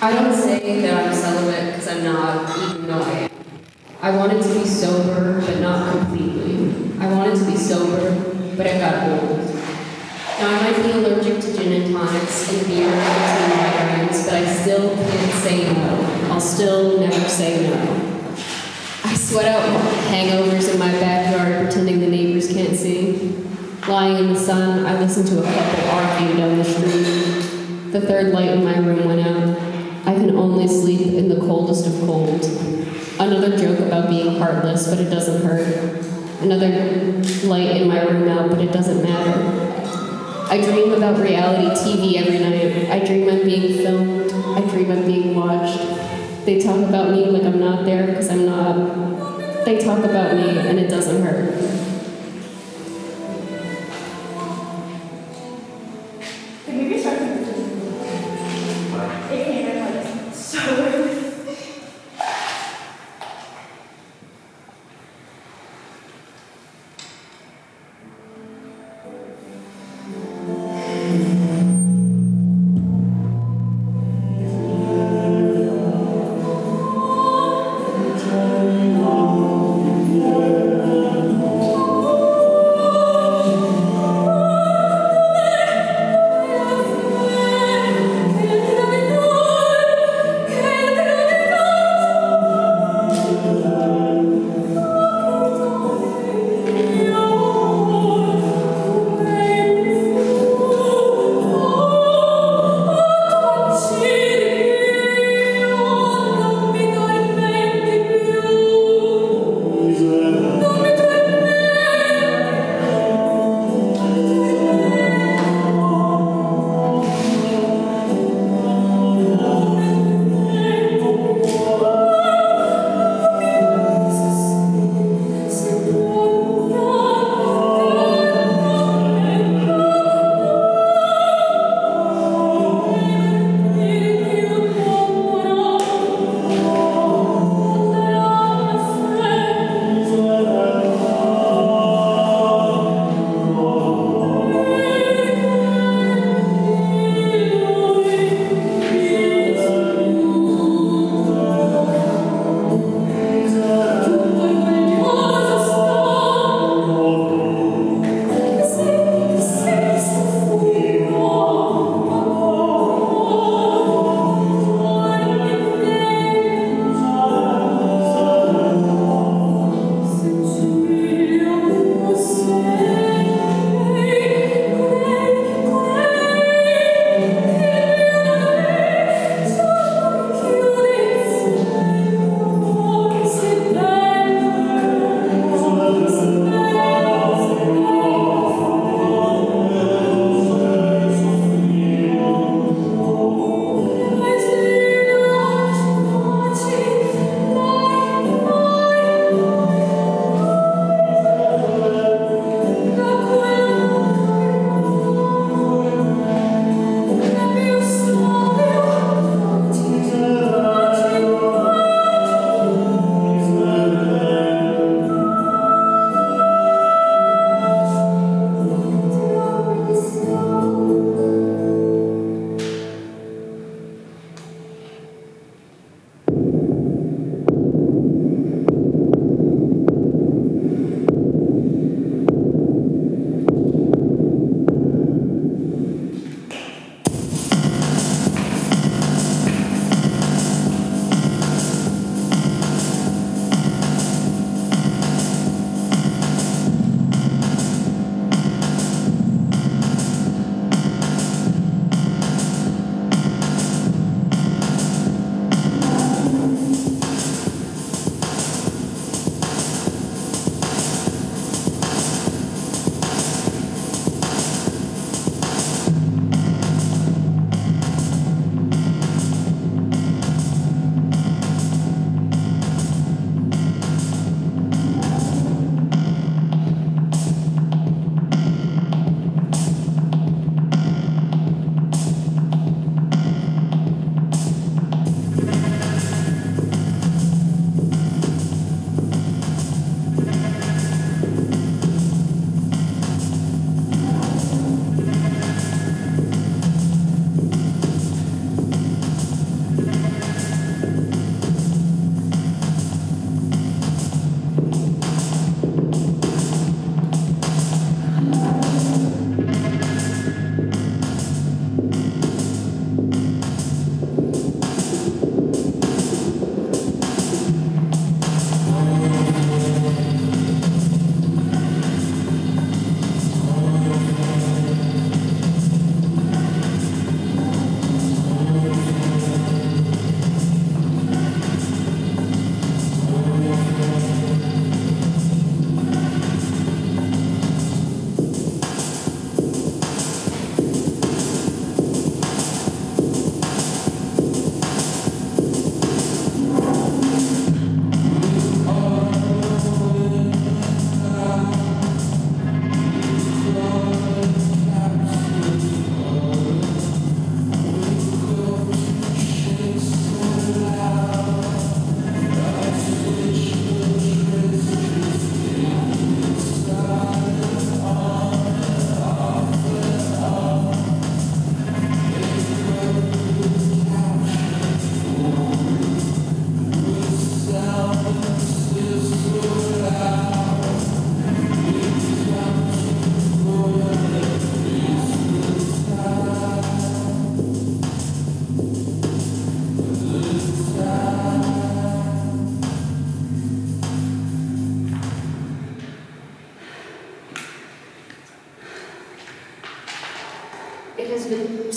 I don't say that I'm celibate because I'm not, even though I am. I wanted to be sober, but not completely. I wanted to be sober, but I got old. Now, I might be allergic to gin and tonics and beer and migraines, but I still can't say no. I'll still never say no. I sweat out hangovers in my backyard, pretending the neighbors can't see. Lying in the sun, I listen to a couple arguing down the street. The third light in my room went out. I can only sleep in the coldest of cold. Another joke about being heartless, but it doesn't hurt. Another light in my room out, but it doesn't matter. I dream about reality TV every night. I dream I'm being filmed. I dream I'm being watched. They talk about me like I'm not there because I'm not. They talk about me and it doesn't hurt.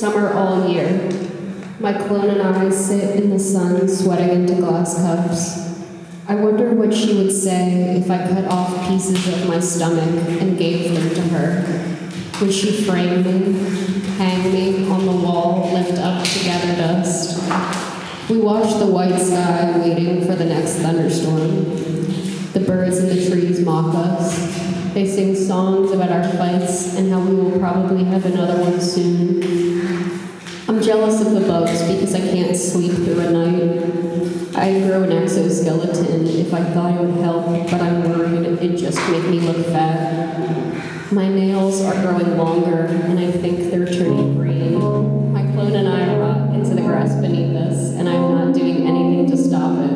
Summer all year. My clone and I sit in the sun, sweating into glass cups. I wonder what she would say if I cut off pieces of my stomach and gave them to her. Would she frame me, hang me on the wall, lift up to gather dust? We watch the white sky, waiting for the next thunderstorm. The birds in the trees mock us. They sing songs about our fights and how we will probably have another one soon. I'm jealous of the bugs because I can't sleep through a night. I'd grow an exoskeleton if I thought it would help, but I'm worried it'd just make me look fat. My nails are growing longer, and I think they're turning green. My clone and I rot into the grass beneath us, and I'm not doing anything to stop it.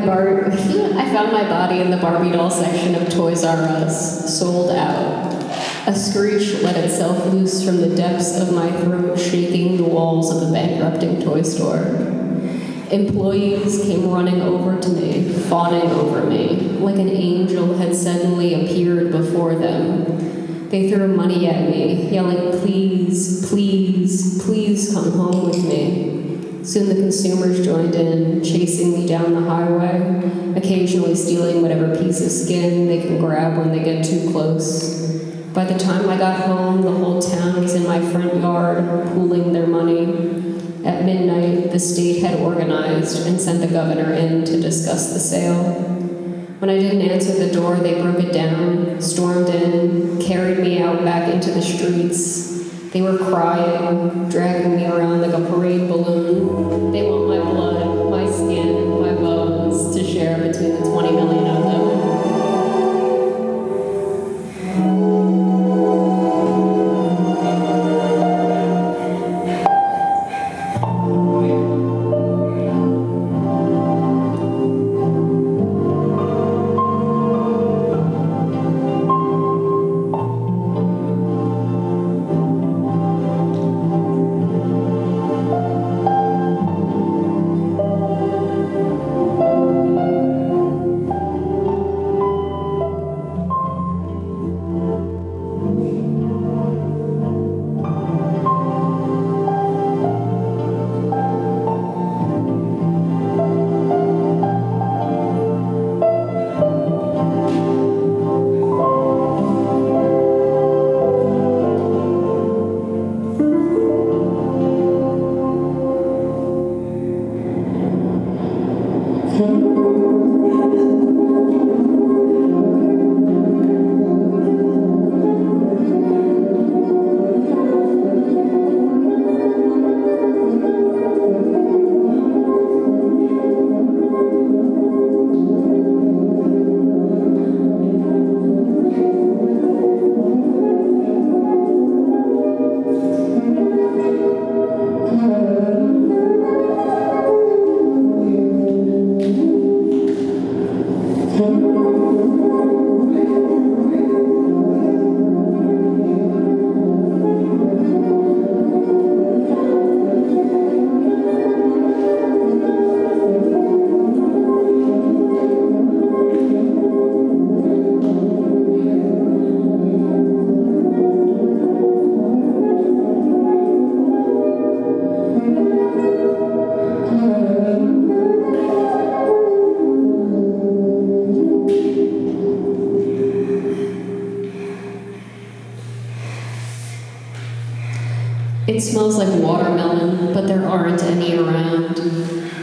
I found my body in the Barbie doll section of Toys R Us, sold out. A screech let itself loose from the depths of my throat, shaking the walls of a bankrupting toy store. Employees came running over to me, fawning over me, like an angel had suddenly appeared before them. They threw money at me, yelling, "Please, please, please come home with me." Soon the consumers joined in, chasing me down the highway, occasionally stealing whatever piece of skin they can grab when they get too close. By the time I got home, the whole town was in my front yard, pooling their money. At midnight, the state had organized and sent the governor in to discuss the sale. When I didn't answer the door, they broke it down, stormed in, carried me out back into the streets. They were crying, dragging me around like a parade balloon. They want my blood, my skin, my bones to share between the 20 million of them. It smells like watermelon, but there aren't any around.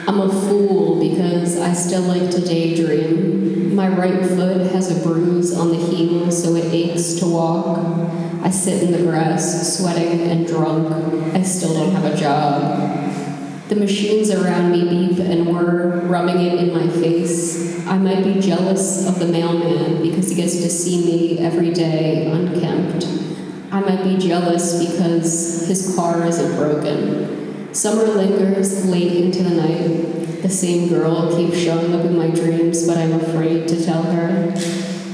I'm a fool because I still like to daydream. My right foot has a bruise on the heel, so it aches to walk. I sit in the grass, sweating and drunk. I still don't have a job. The machines around me beep and whir, rubbing it in my face. I might be jealous of the mailman because he gets to see me every day unkempt. I might be jealous because his car isn't broken. Summer lingers late into the night. The same girl keeps showing up in my dreams, but I'm afraid to tell her.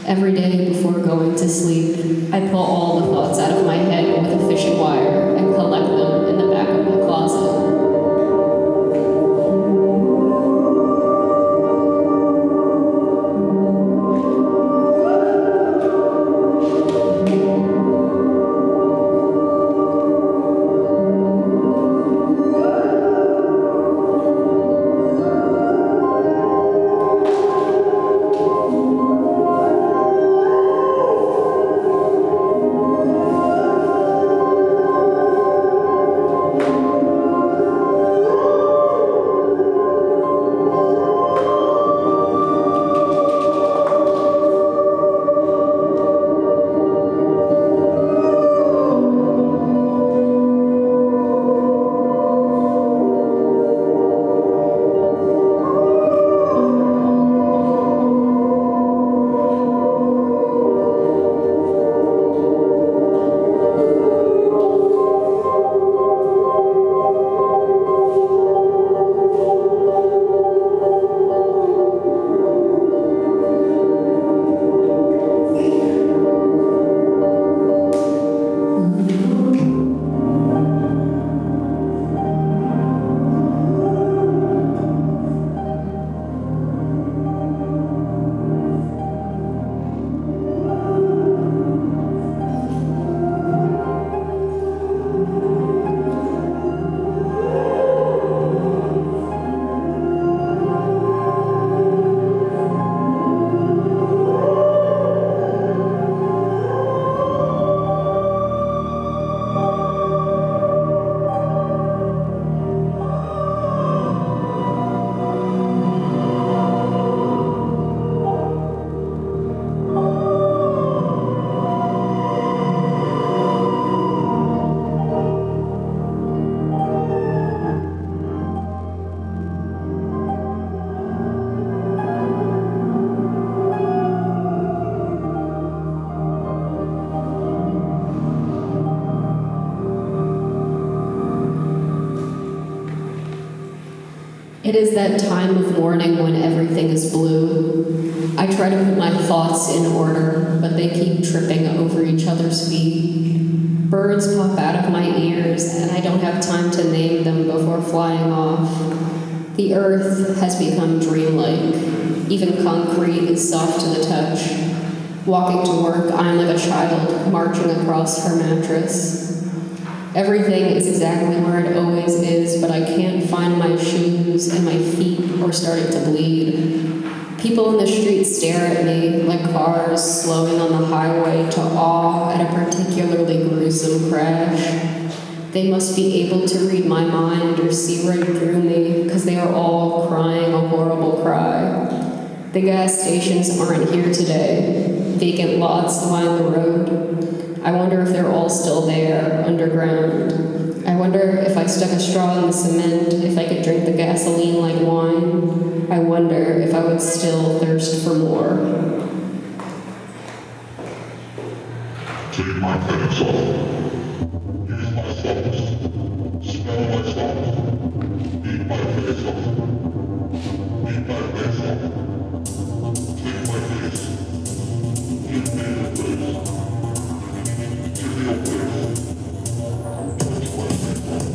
Every day before going to sleep, I pull all the thoughts out of my head with a fishing wire and collect them in the back of my closet. It is that time of morning when everything is blue. I try to put my thoughts in order, but they keep tripping over each other's feet. Birds pop out of my ears, and I don't have time to name them before flying off. The earth has become dreamlike. Even concrete is soft to the touch. Walking to work, I'm like a child marching across her mattress. Everything is exactly where it always is, but I can't find my shoes, and my feet are starting to bleed. People in the street stare at me like cars slowing on the highway to awe at a particularly gruesome crash. They must be able to read my mind or see right through me, because they are all crying a horrible cry. The gas stations aren't here today. Vacant lots line the road. I wonder if they're all still there, underground. I wonder if I stuck a straw in the cement, if I could drink the gasoline like wine. I wonder if I would still thirst for more. Take my pants off. Use my socks. Smell my socks. Eat my face off. Eat my face off. Take my face. Give me the face. Give me a face. Touch my face.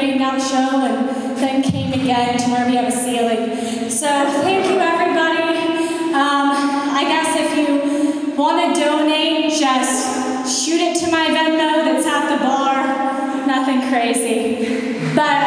rained out show and then came again to where we have a ceiling. So thank you, everybody. I guess if you want to donate, just shoot it to my Venmo that's at the bar. Nothing crazy. But